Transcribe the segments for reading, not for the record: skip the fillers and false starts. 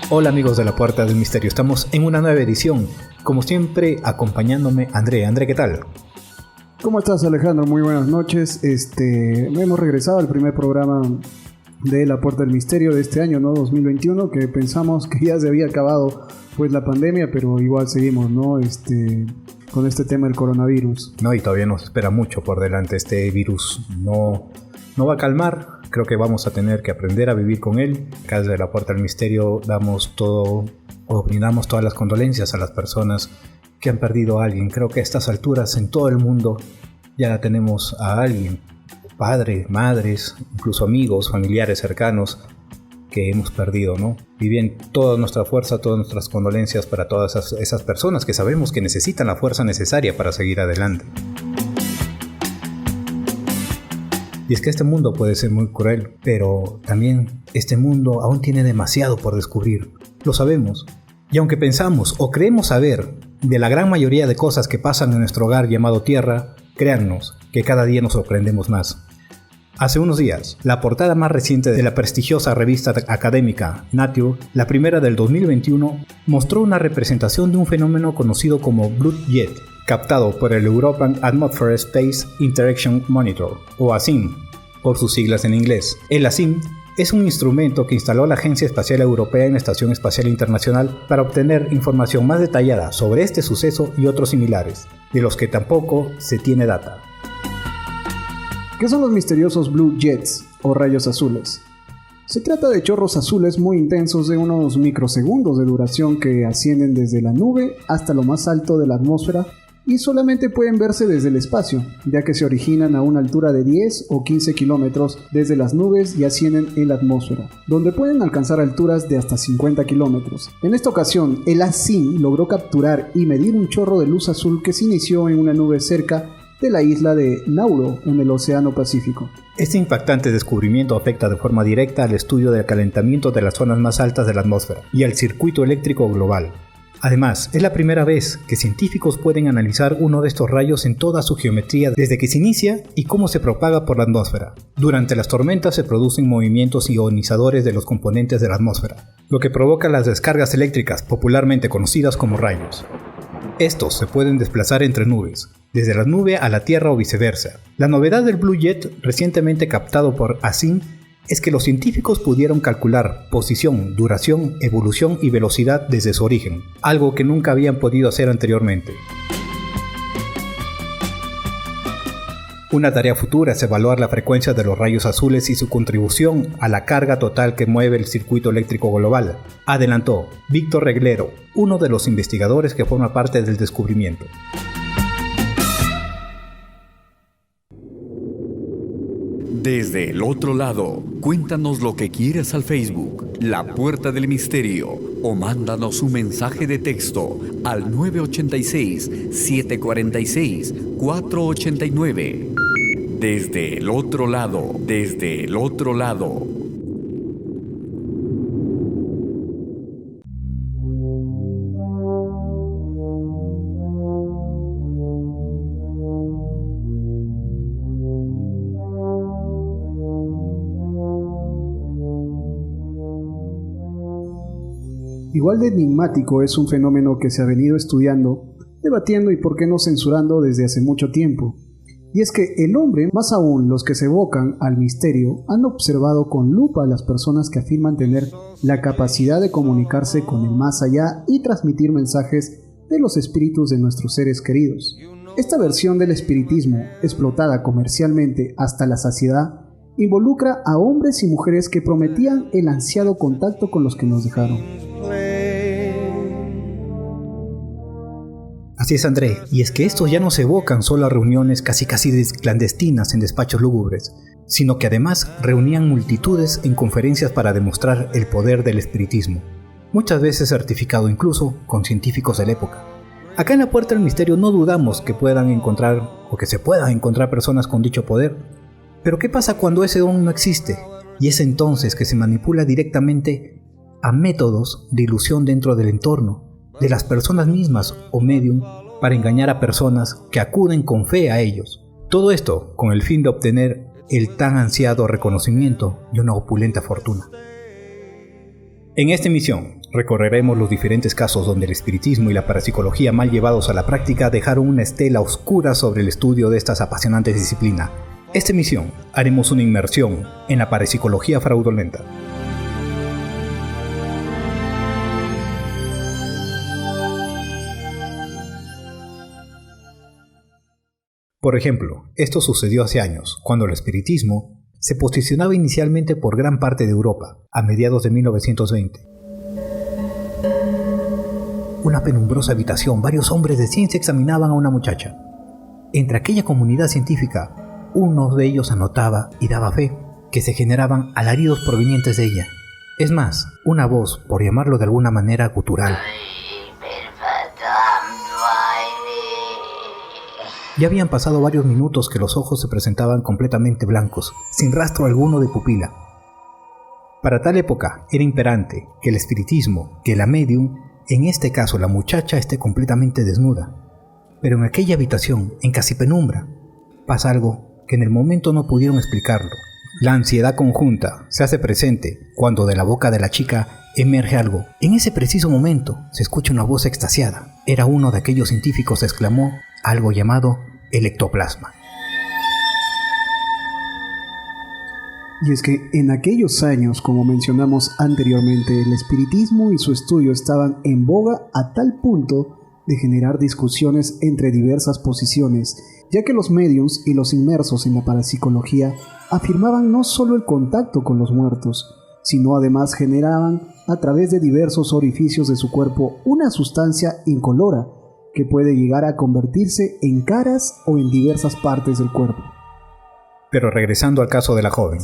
Hola amigos de la Puerta del Misterio, estamos en una nueva edición, como siempre acompañándome André. André, ¿qué tal? ¿Cómo estás, Alejandro? Muy buenas noches. Hemos regresado al primer programa de la Puerta del Misterio de este año, ¿no? 2021, que pensamos que ya se había acabado pues la pandemia, pero igual seguimos, ¿no? Con este tema del coronavirus. No, y todavía nos espera mucho por delante. Este virus no va a calmar. Creo que vamos a tener que aprender a vivir con él. Acá desde la Puerta del Misterio damos todo o brindamos todas las condolencias a las personas que han perdido a alguien. Creo que a estas alturas en todo el mundo ya tenemos a alguien, padres, madres, incluso amigos, familiares cercanos que hemos perdido, ¿no? Y bien, toda nuestra fuerza, todas nuestras condolencias para todas esas personas que sabemos que necesitan la fuerza necesaria para seguir adelante. Y es que este mundo puede ser muy cruel, pero también este mundo aún tiene demasiado por descubrir. Lo sabemos. Y aunque pensamos o creemos saber de la gran mayoría de cosas que pasan en nuestro hogar llamado Tierra, créannos que cada día nos sorprendemos más. Hace unos días, la portada más reciente de la prestigiosa revista académica Nature, la primera del 2021, mostró una representación de un fenómeno conocido como Blue Jet, captado por el European Atmosphere Space Interaction Monitor, o ASIM, por sus siglas en inglés. El ASIM es un instrumento que instaló la Agencia Espacial Europea en la Estación Espacial Internacional para obtener información más detallada sobre este suceso y otros similares, de los que tampoco se tiene data. ¿Qué son los misteriosos Blue Jets o rayos azules? Se trata de chorros azules muy intensos de unos microsegundos de duración que ascienden desde la nube hasta lo más alto de la atmósfera y solamente pueden verse desde el espacio, ya que se originan a una altura de 10 o 15 kilómetros desde las nubes y ascienden en la atmósfera, donde pueden alcanzar alturas de hasta 50 kilómetros. En esta ocasión, el ASIM logró capturar y medir un chorro de luz azul que se inició en una nube cerca de la isla de Nauru en el Océano Pacífico. Este impactante descubrimiento afecta de forma directa al estudio del calentamiento de las zonas más altas de la atmósfera y al circuito eléctrico global. Además, es la primera vez que científicos pueden analizar uno de estos rayos en toda su geometría desde que se inicia y cómo se propaga por la atmósfera. Durante las tormentas se producen movimientos ionizadores de los componentes de la atmósfera, lo que provoca las descargas eléctricas, popularmente conocidas como rayos. Estos se pueden desplazar entre nubes, desde la nube a la Tierra o viceversa. La novedad del Blue Jet, recientemente captado por ASIM, es que los científicos pudieron calcular posición, duración, evolución y velocidad desde su origen, algo que nunca habían podido hacer anteriormente. Una tarea futura es evaluar la frecuencia de los rayos azules y su contribución a la carga total que mueve el circuito eléctrico global, adelantó Víctor Reglero, uno de los investigadores que forma parte del descubrimiento. Desde el otro lado, cuéntanos lo que quieras al Facebook, La Puerta del Misterio, o mándanos un mensaje de texto al 986-746-489. Desde el otro lado, desde el otro lado. Igual de enigmático es un fenómeno que se ha venido estudiando, debatiendo y por qué no censurando desde hace mucho tiempo. Y es que el hombre, más aún los que se evocan al misterio, han observado con lupa a las personas que afirman tener la capacidad de comunicarse con el más allá y transmitir mensajes de los espíritus de nuestros seres queridos. Esta versión del espiritismo, explotada comercialmente hasta la saciedad, involucra a hombres y mujeres que prometían el ansiado contacto con los que nos dejaron. Así es, André, y es que estos ya no se evocan solo a reuniones casi clandestinas en despachos lúgubres, sino que además reunían multitudes en conferencias para demostrar el poder del espiritismo, muchas veces certificado incluso con científicos de la época. Acá en la Puerta del Misterio no dudamos que se puedan encontrar personas con dicho poder, pero ¿qué pasa cuando ese don no existe? Y es entonces que se manipula directamente a métodos de ilusión dentro del entorno, de las personas mismas o medium, para engañar a personas que acuden con fe a ellos. Todo esto con el fin de obtener el tan ansiado reconocimiento y una opulenta fortuna. En esta emisión Recorreremos los diferentes casos donde el espiritismo y la parapsicología mal llevados a la práctica dejaron una estela oscura sobre el estudio de estas apasionantes disciplinas. Esta emisión haremos una inmersión en la parapsicología fraudulenta. Por ejemplo, esto sucedió hace años, cuando el espiritismo se posicionaba inicialmente por gran parte de Europa, a mediados de 1920. Una penumbrosa habitación, varios hombres de ciencia examinaban a una muchacha. Entre aquella comunidad científica, uno de ellos anotaba y daba fe que se generaban alaridos provenientes de ella. Es más, una voz, por llamarlo de alguna manera gutural. Ya habían pasado varios minutos que los ojos se presentaban completamente blancos, sin rastro alguno de pupila. Para tal época era imperante que el espiritismo, que la medium, en este caso la muchacha, esté completamente desnuda. Pero en aquella habitación, en casi penumbra, pasa algo que en el momento no pudieron explicarlo. La ansiedad conjunta se hace presente cuando de la boca de la chica emerge algo. En ese preciso momento se escucha una voz extasiada. Era uno de aquellos científicos, exclamó algo llamado el ectoplasma. Y es que en aquellos años, como mencionamos anteriormente, el espiritismo y su estudio estaban en boga a tal punto de generar discusiones entre diversas posiciones, ya que los médiums y los inmersos en la parapsicología afirmaban no solo el contacto con los muertos, sino además generaban a través de diversos orificios de su cuerpo una sustancia incolora que puede llegar a convertirse en caras o en diversas partes del cuerpo. Pero regresando al caso de la joven,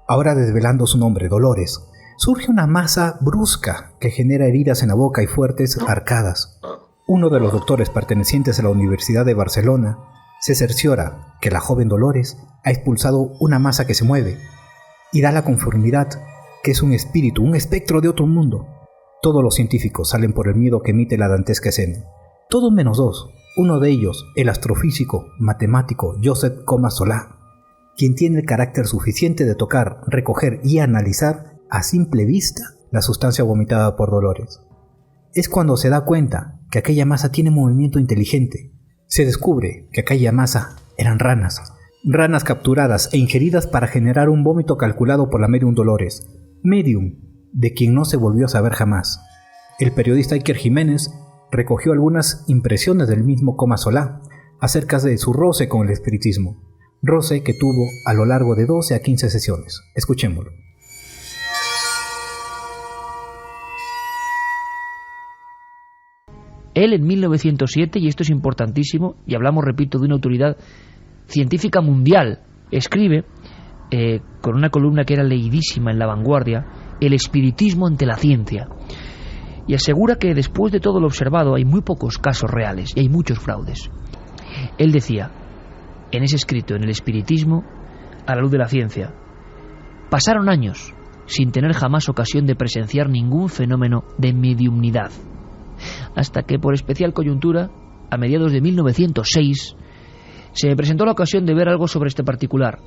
ahora desvelando su nombre, Dolores, surge una masa brusca que genera heridas en la boca y fuertes arcadas. Uno de los doctores pertenecientes a la Universidad de Barcelona se cerciora que la joven Dolores ha expulsado una masa que se mueve y da la conformidad que es un espíritu, un espectro de otro mundo. Todos los científicos salen por el miedo que emite la dantesca escena. Todos menos dos. Uno de ellos, el astrofísico, matemático Joseph Comas Solá, quien tiene el carácter suficiente de tocar, recoger y analizar a simple vista la sustancia vomitada por Dolores. Es cuando se da cuenta que aquella masa tiene movimiento inteligente. Se descubre que aquella masa eran ranas capturadas e ingeridas para generar un vómito calculado por la medium Dolores, medium de quien no se volvió a saber jamás. El periodista Iker Jiménez recogió algunas impresiones del mismo Comas Solá acerca de su roce con el espiritismo, roce que tuvo a lo largo de 12 a 15 sesiones. Escuchémoslo. Él en 1907, y esto es importantísimo, y hablamos, repito, de una autoridad científica mundial, escribe, con una columna que era leidísima en La Vanguardia, El espiritismo ante la ciencia, y asegura que después de todo lo observado hay muy pocos casos reales y hay muchos fraudes. Él decía, en ese escrito, en El espiritismo a la luz de la ciencia, pasaron años sin tener jamás ocasión de presenciar ningún fenómeno de mediumnidad, hasta que por especial coyuntura, a mediados de 1906, se me presentó la ocasión de ver algo sobre este particular,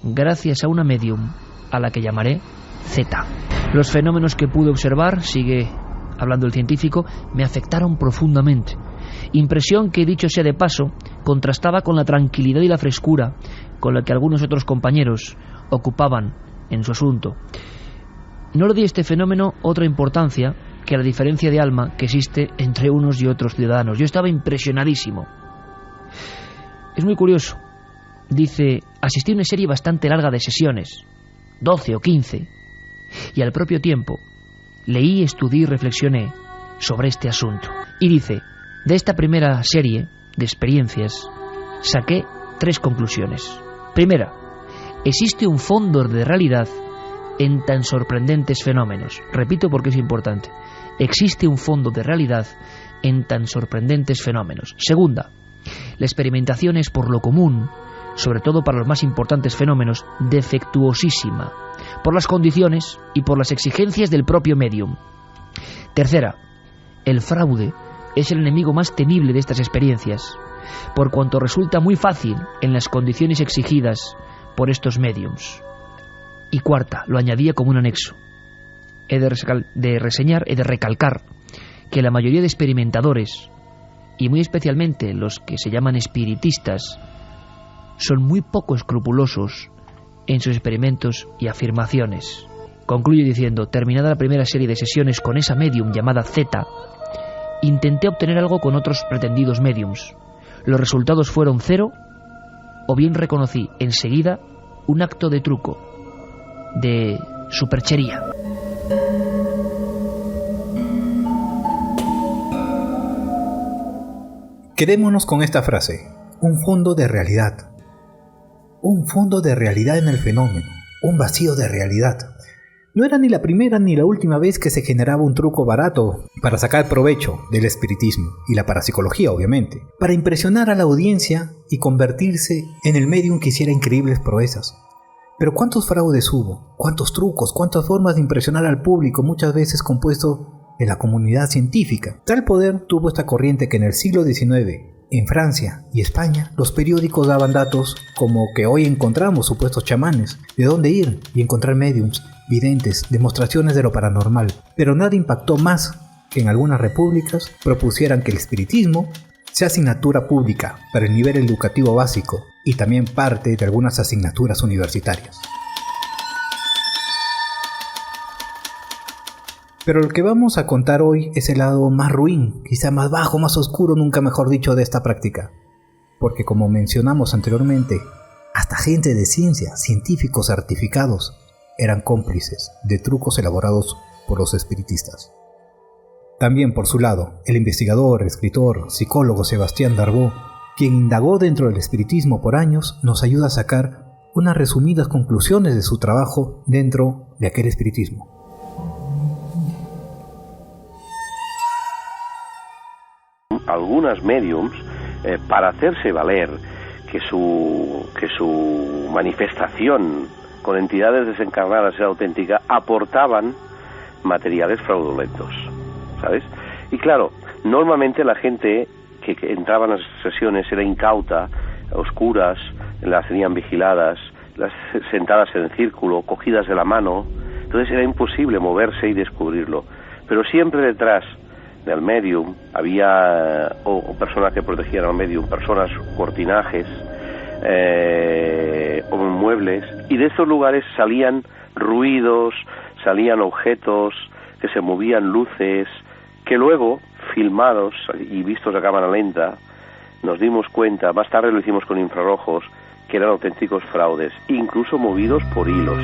gracias a una medium a la que llamaré Z. Los fenómenos que pude observar, sigue hablando el científico, me afectaron profundamente. Impresión que, dicho sea de paso, contrastaba con la tranquilidad y la frescura con la que algunos otros compañeros ocupaban en su asunto. No le di a este fenómeno otra importancia que la diferencia de alma que existe entre unos y otros ciudadanos. Yo estaba impresionadísimo. Es muy curioso. Dice, asistí a una serie bastante larga de sesiones, 12 o 15, y al propio tiempo leí, estudié y reflexioné sobre este asunto. Y dice, de esta primera serie de experiencias saqué 3 conclusiones. Primera, existe un fondo de realidad en tan sorprendentes fenómenos. Repito porque es importante. Existe un fondo de realidad en tan sorprendentes fenómenos. Segunda, la experimentación es por lo común, sobre todo para los más importantes fenómenos, defectuosísima, por las condiciones y por las exigencias del propio medium. Tercera, el fraude es el enemigo más temible de estas experiencias, por cuanto resulta muy fácil en las condiciones exigidas por estos mediums. Y cuarta, lo añadía como un anexo, he de reseñar, he de recalcar que la mayoría de experimentadores, y muy especialmente los que se llaman espiritistas, son muy poco escrupulosos en sus experimentos y afirmaciones. Concluyo diciendo, terminada la primera serie de sesiones con esa medium llamada Z, intenté obtener algo con otros pretendidos mediums. Los resultados fueron 0, o bien reconocí enseguida un acto de truco, de superchería. Quedémonos con esta frase: un fondo de realidad. Un fondo de realidad en el fenómeno, un vacío de realidad. No era ni la primera ni la última vez que se generaba un truco barato para sacar provecho del espiritismo y la parapsicología, obviamente, para impresionar a la audiencia y convertirse en el medium que hiciera increíbles proezas. Pero ¿cuántos fraudes hubo? ¿Cuántos trucos? ¿Cuántas formas de impresionar al público, muchas veces compuesto de la comunidad científica? Tal poder tuvo esta corriente que en el siglo XIX, en Francia y España, los periódicos daban datos como que hoy encontramos supuestos chamanes, de dónde ir y encontrar mediums, videntes, demostraciones de lo paranormal. Pero nada impactó más que en algunas repúblicas propusieran que el espiritismo sea asignatura pública para el nivel educativo básico y también parte de algunas asignaturas universitarias. Pero lo que vamos a contar hoy es el lado más ruin, quizá más bajo, más oscuro, nunca mejor dicho, de esta práctica. Porque como mencionamos anteriormente, hasta gente de ciencia, científicos certificados, eran cómplices de trucos elaborados por los espiritistas. También por su lado, el investigador, escritor, psicólogo Sebastián Darboux, quien indagó dentro del espiritismo por años, nos ayuda a sacar unas resumidas conclusiones de su trabajo dentro de aquel espiritismo. Algunas mediums, para hacerse valer que su manifestación con entidades desencarnadas era auténtica, aportaban materiales fraudulentos, ¿sabes? Y claro, normalmente la gente que entraba en las sesiones era incauta, oscuras, las tenían vigiladas, las sentadas en círculo, cogidas de la mano, entonces era imposible moverse y descubrirlo. Pero siempre detrás del medium había o personas que protegían al medium, personas, cortinajes, o muebles, y de estos lugares salían ruidos, salían objetos, que se movían luces, que luego, filmados y vistos a cámara lenta, nos dimos cuenta, más tarde lo hicimos con infrarrojos, que eran auténticos fraudes, incluso movidos por hilos.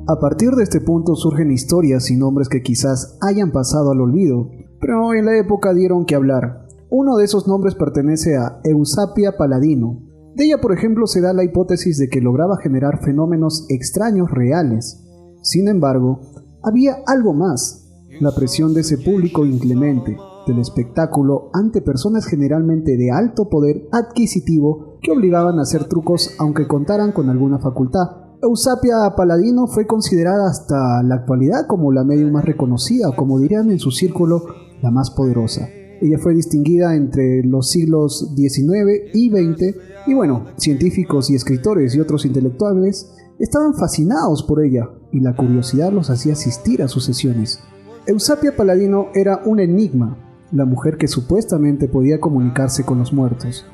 A partir de este punto surgen historias y nombres que quizás hayan pasado al olvido, pero en la época dieron que hablar. Uno de esos nombres pertenece a Eusapia Palladino. De ella, por ejemplo, se da la hipótesis de que lograba generar fenómenos extraños reales. Sin embargo, había algo más: la presión de ese público inclemente, del espectáculo ante personas generalmente de alto poder adquisitivo que obligaban a hacer trucos aunque contaran con alguna facultad. Eusapia Palladino fue considerada hasta la actualidad como la medium más reconocida, o como dirían en su círculo, la más poderosa. Ella fue distinguida entre los siglos XIX y XX, y bueno, científicos y escritores y otros intelectuales estaban fascinados por ella, y la curiosidad los hacía asistir a sus sesiones. Eusapia Palladino era un enigma, la mujer que supuestamente podía comunicarse con los muertos.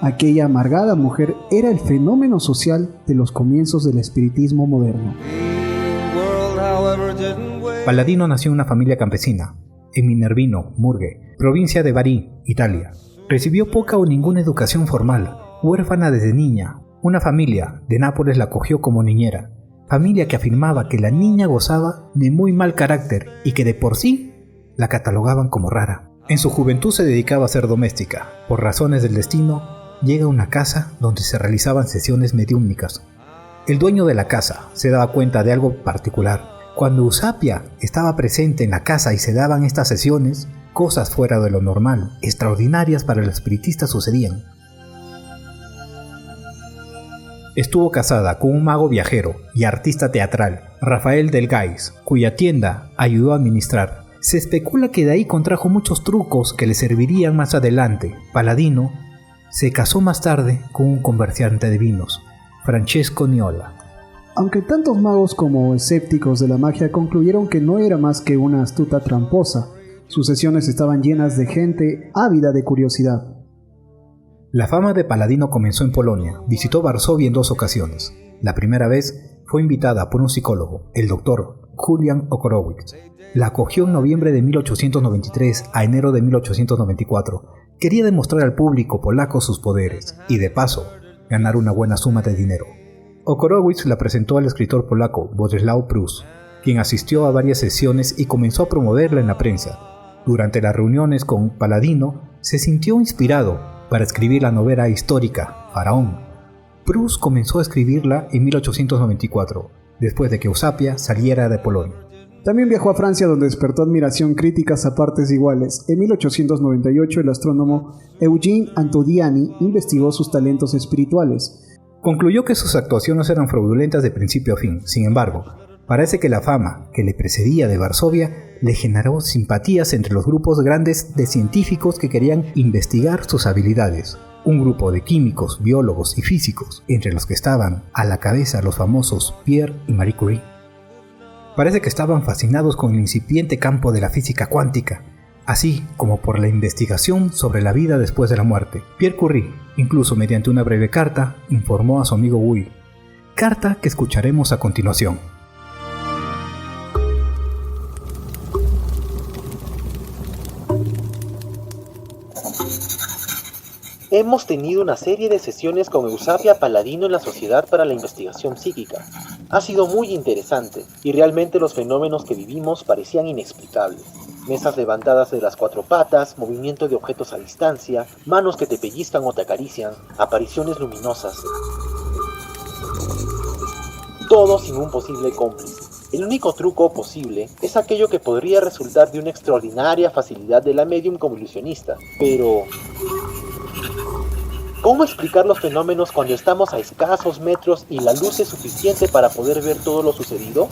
Aquella amargada mujer era el fenómeno social de los comienzos del espiritismo moderno. Palladino nació en una familia campesina, en Minervino, Murge, provincia de Bari, Italia. Recibió poca o ninguna educación formal, huérfana desde niña. Una familia de Nápoles la acogió como niñera, familia que afirmaba que la niña gozaba de muy mal carácter y que de por sí la catalogaban como rara. En su juventud se dedicaba a ser doméstica. Por razones del destino, llega a una casa donde se realizaban sesiones mediúmnicas. El dueño de la casa se daba cuenta de algo particular. Cuando Eusapia estaba presente en la casa y se daban estas sesiones, cosas fuera de lo normal, extraordinarias para el espiritista sucedían. Estuvo casada con un mago viajero y artista teatral, Rafael del Gais, cuya tienda ayudó a administrar. Se especula que de ahí contrajo muchos trucos que le servirían más adelante. Palladino Se casó más tarde con un comerciante de vinos, Francesco Niola. Aunque tantos magos como escépticos de la magia concluyeron que no era más que una astuta tramposa, sus sesiones estaban llenas de gente ávida de curiosidad. La fama de Paladino comenzó en Polonia. Visitó Varsovia en 2 ocasiones. La primera vez fue invitada por un psicólogo, el doctor Julian Okorowicz. La acogió en noviembre de 1893 a enero de 1894. Quería demostrar al público polaco sus poderes y, de paso, ganar una buena suma de dinero. Okorowicz la presentó al escritor polaco Władysław Prus, quien asistió a varias sesiones y comenzó a promoverla en la prensa. Durante las reuniones con Paladino, se sintió inspirado para escribir la novela histórica Faraón. Prus comenzó a escribirla en 1894, después de que Eusapia saliera de Polonia. También viajó a Francia, donde despertó admiración críticas a partes iguales. En 1898 el astrónomo Eugene Antodiani investigó sus talentos espirituales. Concluyó que sus actuaciones eran fraudulentas de principio a fin. Sin embargo, parece que la fama que le precedía de Varsovia le generó simpatías entre los grupos grandes de científicos que querían investigar sus habilidades. Un grupo de químicos, biólogos y físicos, entre los que estaban a la cabeza los famosos Pierre y Marie Curie. Parece que estaban fascinados con el incipiente campo de la física cuántica, así como por la investigación sobre la vida después de la muerte. Pierre Curie, incluso mediante una breve carta, informó a su amigo Will, carta que escucharemos a continuación. Hemos tenido una serie de sesiones con Eusapia Paladino en la Sociedad para la Investigación Psíquica. Ha sido muy interesante y realmente los fenómenos que vivimos parecían inexplicables. Mesas levantadas de las 4 patas, movimiento de objetos a distancia, manos que te pellizcan o te acarician, apariciones luminosas. Todo sin un posible cómplice. El único truco posible es aquello que podría resultar de una extraordinaria facilidad de la medium como ilusionista, pero ¿cómo explicar los fenómenos cuando estamos a escasos metros y la luz es suficiente para poder ver todo lo sucedido?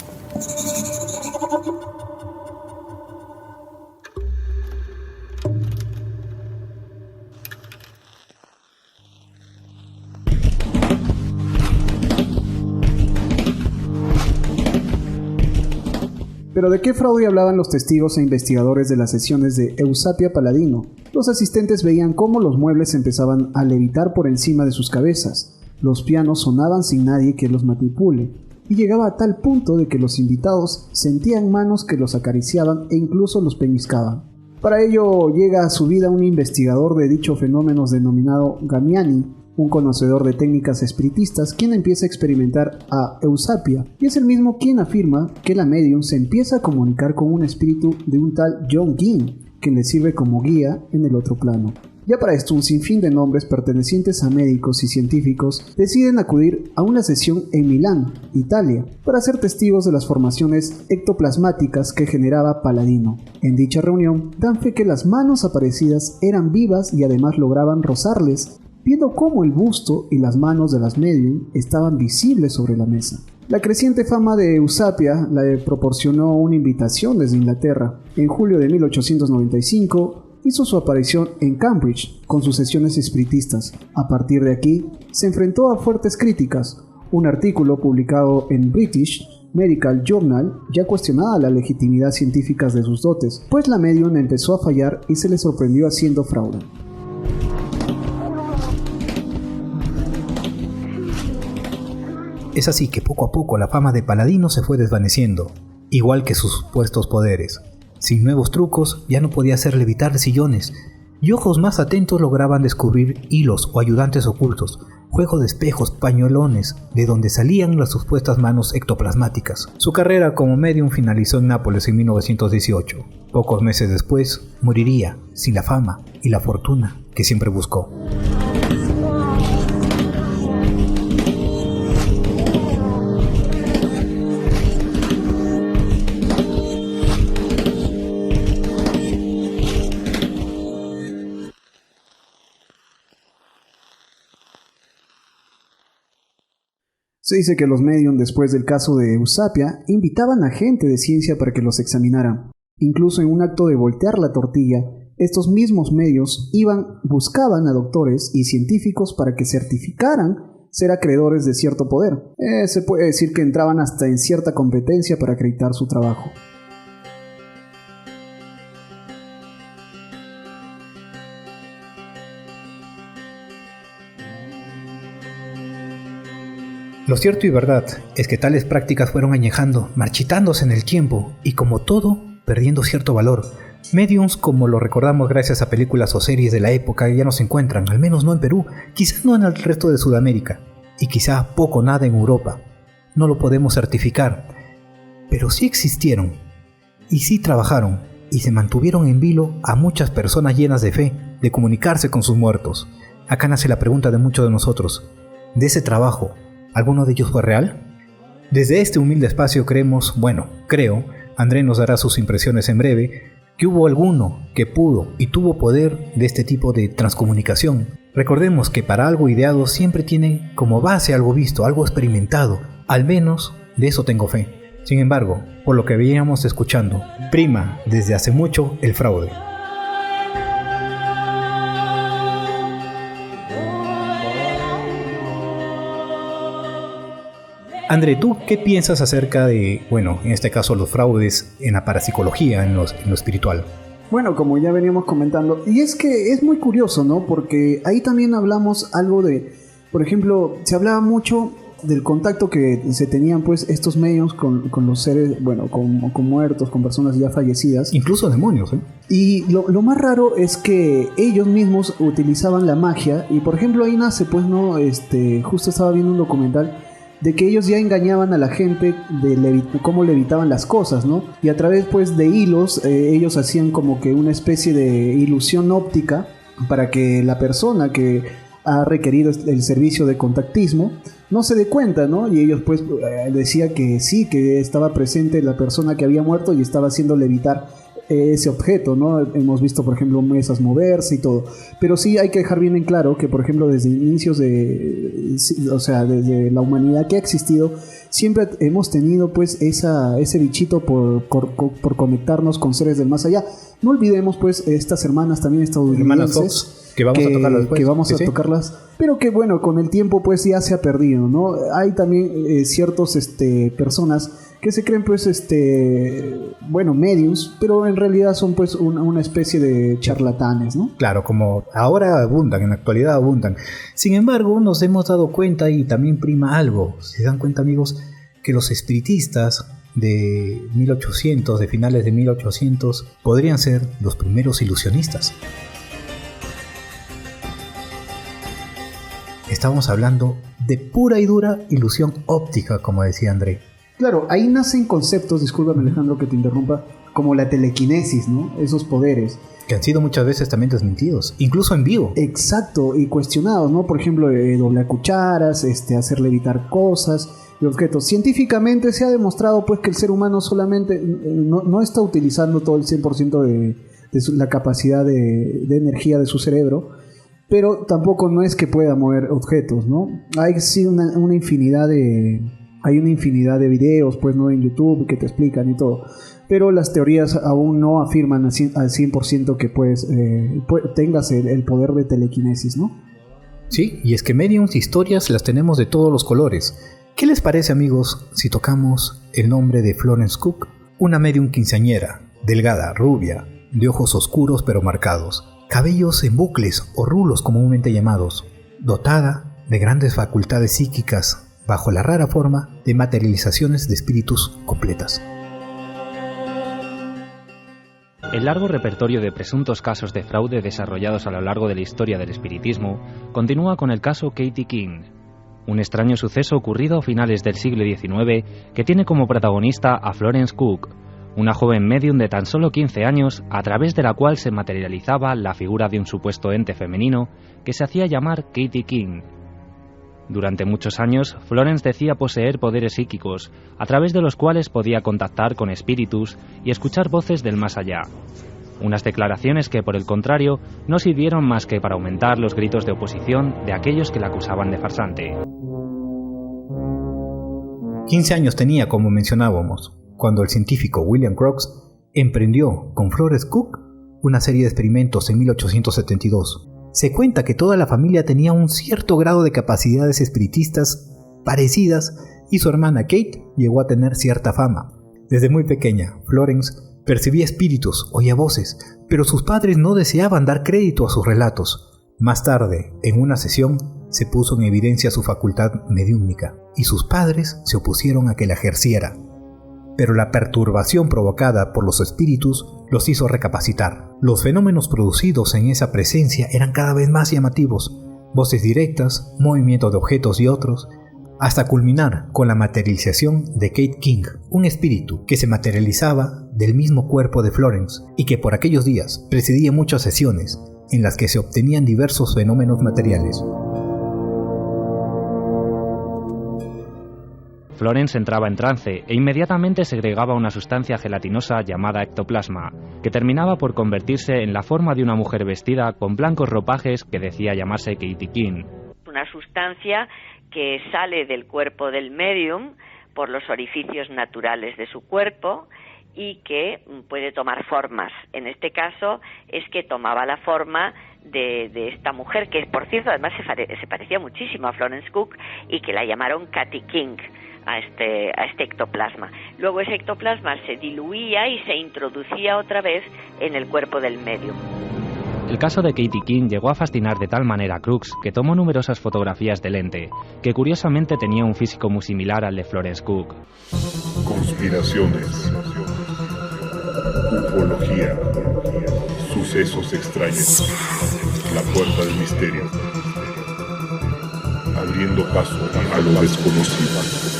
Pero ¿de qué fraude hablaban los testigos e investigadores de las sesiones de Eusapia Paladino? Los asistentes veían cómo los muebles empezaban a levitar por encima de sus cabezas, los pianos sonaban sin nadie que los manipule, y llegaba a tal punto de que los invitados sentían manos que los acariciaban e incluso los pellizcaban. Para ello llega a su vida un investigador de dichos fenómenos denominado Gamiani, un conocedor de técnicas espiritistas, quien empieza a experimentar a Eusapia, y es el mismo quien afirma que la medium se empieza a comunicar con un espíritu de un tal John King, quien le sirve como guía en el otro plano. Ya para esto, un sinfín de nombres pertenecientes a médicos y científicos deciden acudir a una sesión en Milán, Italia, para ser testigos de las formaciones ectoplasmáticas que generaba Paladino. En dicha reunión, dan fe que las manos aparecidas eran vivas y además lograban rozarles, viendo cómo el busto y las manos de las medium estaban visibles sobre la mesa. La creciente fama de Eusapia le proporcionó una invitación desde Inglaterra. En julio de 1895 hizo su aparición en Cambridge con sus sesiones espiritistas. A partir de aquí, se enfrentó a fuertes críticas. Un artículo publicado en British Medical Journal ya cuestionaba la legitimidad científica de sus dotes, pues la medium empezó a fallar y se le sorprendió haciendo fraude. Es así que poco a poco la fama de Paladino se fue desvaneciendo, igual que sus supuestos poderes. Sin nuevos trucos, ya no podía hacer levitar sillones, y ojos más atentos lograban descubrir hilos o ayudantes ocultos, juego de espejos, pañuelones, de donde salían las supuestas manos ectoplasmáticas. Su carrera como medium finalizó en Nápoles en 1918. Pocos meses después, moriría sin la fama y la fortuna que siempre buscó. Se dice que los medium, después del caso de Eusapia, invitaban a gente de ciencia para que los examinaran. Incluso en un acto de voltear la tortilla, estos mismos medios buscaban a doctores y científicos para que certificaran ser acreedores de cierto poder. Se puede decir que entraban hasta en cierta competencia para acreditar su trabajo. Lo cierto y verdad es que tales prácticas fueron añejando, marchitándose en el tiempo y, como todo, perdiendo cierto valor. Mediums, como lo recordamos gracias a películas o series de la época, ya no se encuentran, al menos no en Perú, quizás no en el resto de Sudamérica, y quizá poco o nada en Europa. No lo podemos certificar, pero sí existieron, y sí trabajaron, y se mantuvieron en vilo a muchas personas llenas de fe, de comunicarse con sus muertos. Acá nace la pregunta de muchos de nosotros: ¿de ese trabajo, alguno de ellos fue real? Desde este humilde espacio creo, André nos dará sus impresiones en breve, que hubo alguno que pudo y tuvo poder de este tipo de transcomunicación. Recordemos que para algo ideado siempre tiene como base algo visto, algo experimentado. Al menos de eso tengo fe. Sin embargo, por lo que veníamos escuchando, prima desde hace mucho el fraude. André, ¿tú qué piensas acerca de, en este caso, los fraudes en la parapsicología, en lo espiritual? Bueno, como ya veníamos comentando, y es que es muy curioso, ¿no? Porque ahí también hablamos algo de, por ejemplo, se hablaba mucho del contacto que se tenían pues estos medios con los seres, con muertos, con personas ya fallecidas. Incluso demonios, ¿eh? Y lo más raro es que ellos mismos utilizaban la magia, y por ejemplo ahí nace, pues, ¿no? Justo estaba viendo un documental de que ellos ya engañaban a la gente de cómo levitaban las cosas, ¿no? Y a través, pues, de hilos, ellos hacían como que una especie de ilusión óptica para que la persona que ha requerido el servicio de contactismo no se dé cuenta, ¿no? Y ellos, pues, decía que sí, que estaba presente la persona que había muerto y estaba haciendo levitar ese objeto, ¿no? Hemos visto, por ejemplo, mesas moverse y todo. Pero sí hay que dejar bien en claro que, por ejemplo, desde inicios desde la humanidad que ha existido, siempre hemos tenido, pues, ese bichito por conectarnos con seres del más allá. No olvidemos, pues, estas hermanas también estadounidenses, que vamos a tocarlas después. Que vamos a tocarlas, pero que, bueno, con el tiempo, pues, ya se ha perdido, ¿no? Hay también ciertos personas que se creen, pues, mediums, pero en realidad son, pues, una especie de charlatanes, ¿no? Claro, como ahora abundan, en la actualidad abundan. Sin embargo, nos hemos dado cuenta, y también prima algo, si se dan cuenta, amigos, que los espiritistas de 1800, de finales de 1800, podrían ser los primeros ilusionistas. Estamos hablando de pura y dura ilusión óptica, como decía André. Claro, ahí nacen conceptos, discúlpame Alejandro que te interrumpa, como la telequinesis, ¿no? Esos poderes. Que han sido muchas veces también desmentidos, incluso en vivo. Exacto, y cuestionados, ¿no? Por ejemplo, doblar cucharas, hacer levitar cosas y objetos. Científicamente se ha demostrado, pues, que el ser humano solamente no está utilizando todo el 100% de la capacidad de energía de su cerebro, pero tampoco no es que pueda mover objetos, ¿no? Hay sí una infinidad de... Hay una infinidad de videos, pues, ¿no? En YouTube que te explican y todo. Pero las teorías aún no afirman al 100% que tengas el poder de telequinesis, ¿no? Sí, y es que mediums y historias las tenemos de todos los colores. ¿Qué les parece, amigos, si tocamos el nombre de Florence Cook? Una medium quinceañera, delgada, rubia, de ojos oscuros pero marcados, cabellos en bucles o rulos comúnmente llamados, dotada de grandes facultades psíquicas, bajo la rara forma de materializaciones de espíritus completas. El largo repertorio de presuntos casos de fraude desarrollados a lo largo de la historia del espiritismo continúa con el caso Katie King, un extraño suceso ocurrido a finales del siglo XIX que tiene como protagonista a Florence Cook, una joven medium de tan solo 15 años a través de la cual se materializaba la figura de un supuesto ente femenino que se hacía llamar Katie King. Durante muchos años, Florence decía poseer poderes psíquicos, a través de los cuales podía contactar con espíritus y escuchar voces del más allá. Unas declaraciones que, por el contrario, no sirvieron más que para aumentar los gritos de oposición de aquellos que la acusaban de farsante. 15 años tenía, como mencionábamos, cuando el científico William Crookes emprendió con Florence Cook una serie de experimentos en 1872. Se cuenta que toda la familia tenía un cierto grado de capacidades espiritistas parecidas y su hermana Kate llegó a tener cierta fama. Desde muy pequeña, Florence percibía espíritus, oía voces, pero sus padres no deseaban dar crédito a sus relatos. Más tarde, en una sesión, se puso en evidencia su facultad mediúmnica y sus padres se opusieron a que la ejerciera. Pero la perturbación provocada por los espíritus los hizo recapacitar. Los fenómenos producidos en esa presencia eran cada vez más llamativos, voces directas, movimiento de objetos y otros, hasta culminar con la materialización de Kate King, un espíritu que se materializaba del mismo cuerpo de Florence y que por aquellos días presidía muchas sesiones en las que se obtenían diversos fenómenos materiales. Florence entraba en trance e inmediatamente segregaba una sustancia gelatinosa llamada ectoplasma, que terminaba por convertirse en la forma de una mujer vestida con blancos ropajes que decía llamarse Katie King. Una sustancia que sale del cuerpo del médium por los orificios naturales de su cuerpo y que puede tomar formas. En este caso es que tomaba la forma de esta mujer, que por cierto además se parecía muchísimo a Florence Cook y que la llamaron Katie King a este ectoplasma. Luego ese ectoplasma se diluía y se introducía otra vez en el cuerpo del médium. El caso de Katie King llegó a fascinar de tal manera a Crooks que tomó numerosas fotografías del ente, que curiosamente tenía un físico muy similar al de Florence Cook. Conspiraciones, ufología, sucesos extraños, la puerta del misterio, abriendo paso a lo desconocido.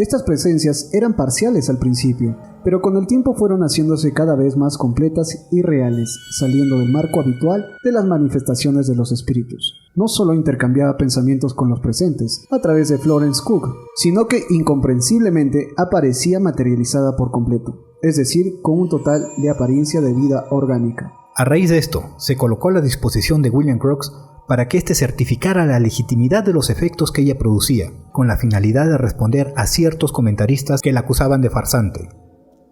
Estas presencias eran parciales al principio, pero con el tiempo fueron haciéndose cada vez más completas y reales, saliendo del marco habitual de las manifestaciones de los espíritus. No solo intercambiaba pensamientos con los presentes a través de Florence Cook, sino que incomprensiblemente aparecía materializada por completo, es decir, con un total de apariencia de vida orgánica. A raíz de esto, se colocó a la disposición de William Crookes para que éste certificara la legitimidad de los efectos que ella producía, con la finalidad de responder a ciertos comentaristas que la acusaban de farsante.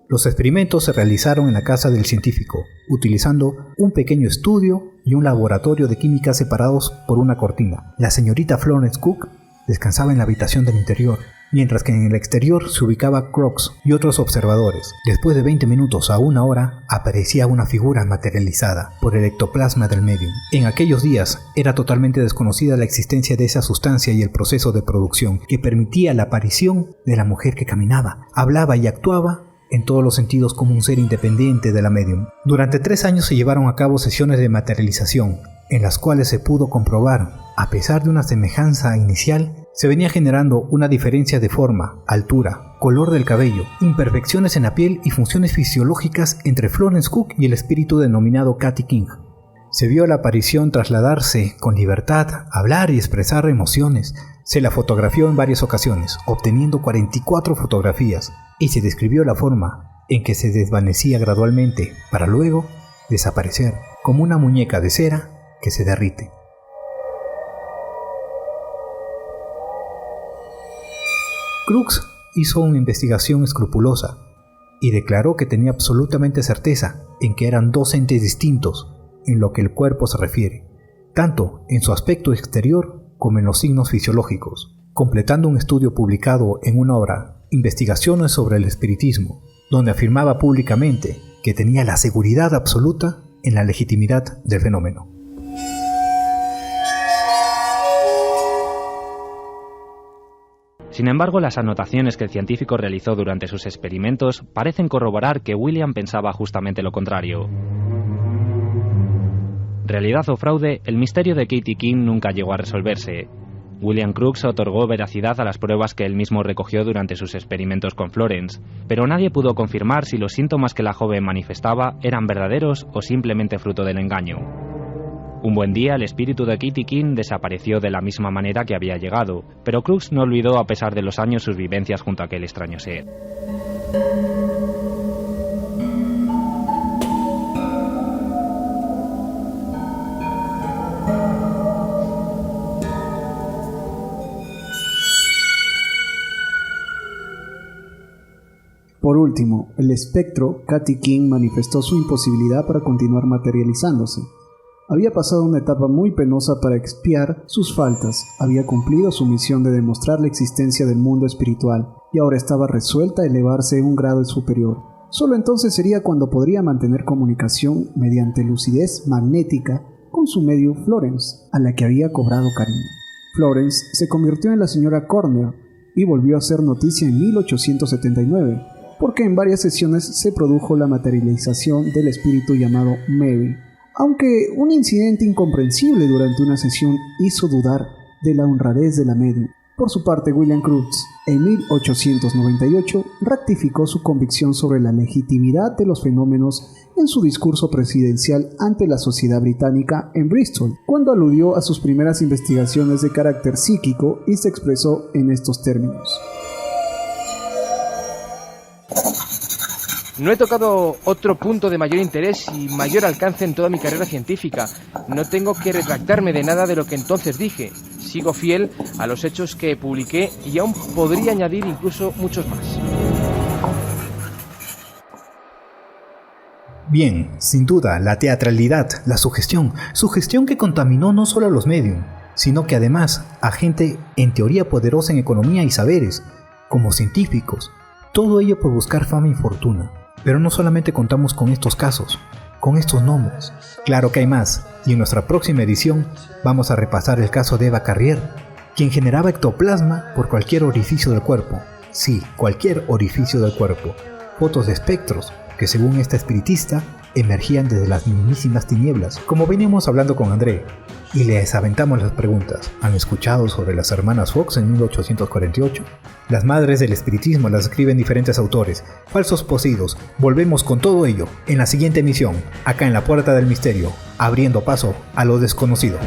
Los experimentos se realizaron en la casa del científico, utilizando un pequeño estudio y un laboratorio de química separados por una cortina. La señorita Florence Cook descansaba en la habitación del interior, mientras que en el exterior se ubicaba Crookes y otros observadores. Después de 20 minutos a una hora, aparecía una figura materializada por el ectoplasma del medium. En aquellos días era totalmente desconocida la existencia de esa sustancia y el proceso de producción que permitía la aparición de la mujer que caminaba, hablaba y actuaba en todos los sentidos como un ser independiente de la medium. Durante 3 años se llevaron a cabo sesiones de materialización, en las cuales se pudo comprobar, a pesar de una semejanza inicial, se venía generando una diferencia de forma, altura, color del cabello, imperfecciones en la piel y funciones fisiológicas entre Florence Cook y el espíritu denominado Katie King. Se vio la aparición trasladarse con libertad, hablar y expresar emociones. Se la fotografió en varias ocasiones, obteniendo 44 fotografías, y se describió la forma en que se desvanecía gradualmente para luego desaparecer, como una muñeca de cera que se derrite. Crookes hizo una investigación escrupulosa y declaró que tenía absolutamente certeza en que eran 2 entes distintos en lo que el cuerpo se refiere, tanto en su aspecto exterior como en los signos fisiológicos, completando un estudio publicado en una obra, Investigaciones sobre el Espiritismo, donde afirmaba públicamente que tenía la seguridad absoluta en la legitimidad del fenómeno. Sin embargo, las anotaciones que el científico realizó durante sus experimentos parecen corroborar que William pensaba justamente lo contrario. Realidad o fraude, el misterio de Katie King nunca llegó a resolverse. William Crookes otorgó veracidad a las pruebas que él mismo recogió durante sus experimentos con Florence, pero nadie pudo confirmar si los síntomas que la joven manifestaba eran verdaderos o simplemente fruto del engaño. Un buen día, el espíritu de Katie King desapareció de la misma manera que había llegado, pero Crookes no olvidó a pesar de los años sus vivencias junto a aquel extraño ser. Por último, el espectro Katy King manifestó su imposibilidad para continuar materializándose. Había pasado una etapa muy penosa para expiar sus faltas, había cumplido su misión de demostrar la existencia del mundo espiritual y ahora estaba resuelta a elevarse un grado superior. Solo entonces sería cuando podría mantener comunicación mediante lucidez magnética con su medium Florence, a la que había cobrado cariño. Florence se convirtió en la señora Cornell y volvió a ser noticia en 1879, porque en varias sesiones se produjo la materialización del espíritu llamado Mary, aunque un incidente incomprensible durante una sesión hizo dudar de la honradez de la medium. Por su parte, William Crookes, en 1898, rectificó su convicción sobre la legitimidad de los fenómenos en su discurso presidencial ante la Sociedad Británica en Bristol, cuando aludió a sus primeras investigaciones de carácter psíquico y se expresó en estos términos. No he tocado otro punto de mayor interés y mayor alcance en toda mi carrera científica. No tengo que retractarme de nada de lo que entonces dije. Sigo fiel a los hechos que publiqué y aún podría añadir incluso muchos más. Bien, sin duda, la teatralidad, la sugestión que contaminó no solo a los medium, sino que además a gente en teoría poderosa en economía y saberes, como científicos, todo ello por buscar fama y fortuna. Pero no solamente contamos con estos casos, con estos nombres. Claro que hay más, y en nuestra próxima edición vamos a repasar el caso de Eva Carrier, quien generaba ectoplasma por cualquier orificio del cuerpo. Sí, cualquier orificio del cuerpo. Fotos de espectros que, según esta espiritista, emergían desde las mismísimas tinieblas, como veníamos hablando con André. Y les aventamos las preguntas. ¿Han escuchado sobre las hermanas Fox en 1848? Las madres del espiritismo las escriben diferentes autores. Falsos poseídos. Volvemos con todo ello en la siguiente emisión, acá en La Puerta del Misterio, abriendo paso a lo desconocido.